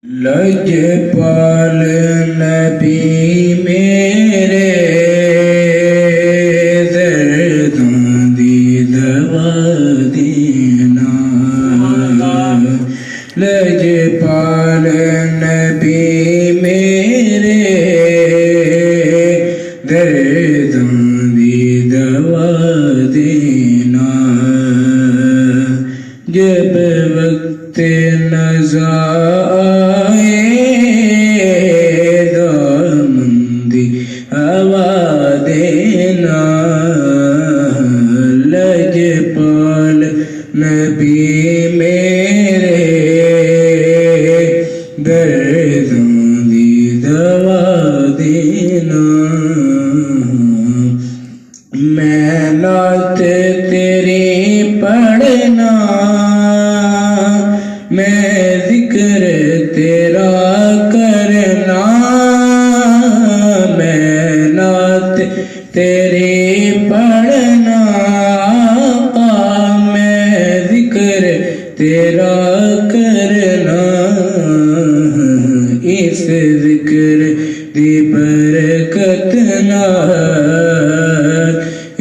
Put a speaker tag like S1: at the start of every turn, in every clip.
S1: لجپال نبی میرے دردوں دی دوا دینا لجپال نبی میرے دردوں دی دوا دینا جب وقت نزا لجپال نبی میرے دردوں دی دوا دینا میں نعت تیری پڑھنا میں ذکر تیرا کرنا میں نعت تیری پڑھنا تیرا کرنا اس ذکر دی برکت نال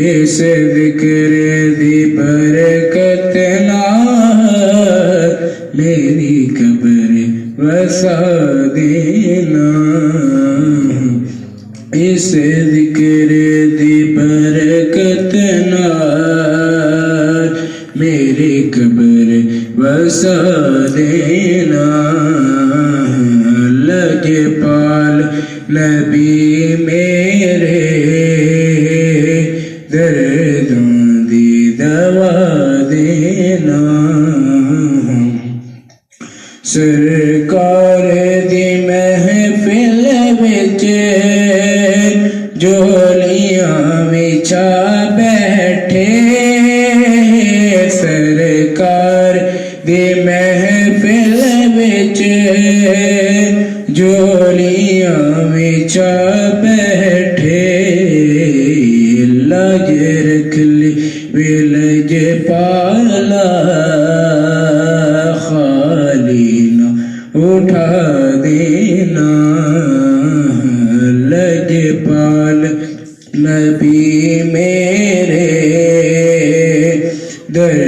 S1: اس ذکر دی برکت نال میری قبر وسا دینا اس ذکر دی برکت نال میری قبر وسا دینا لجپال نبی میرے دردوں دی دوا دینا سرکار دی محفل وچ جولیاں وچھا بیٹھے سرکار دی محفل وچ جولیاں وچھا بیٹھے لاج رکھ لی لجپالا خالی نہ اٹھا دینا لجپال نبی میرے در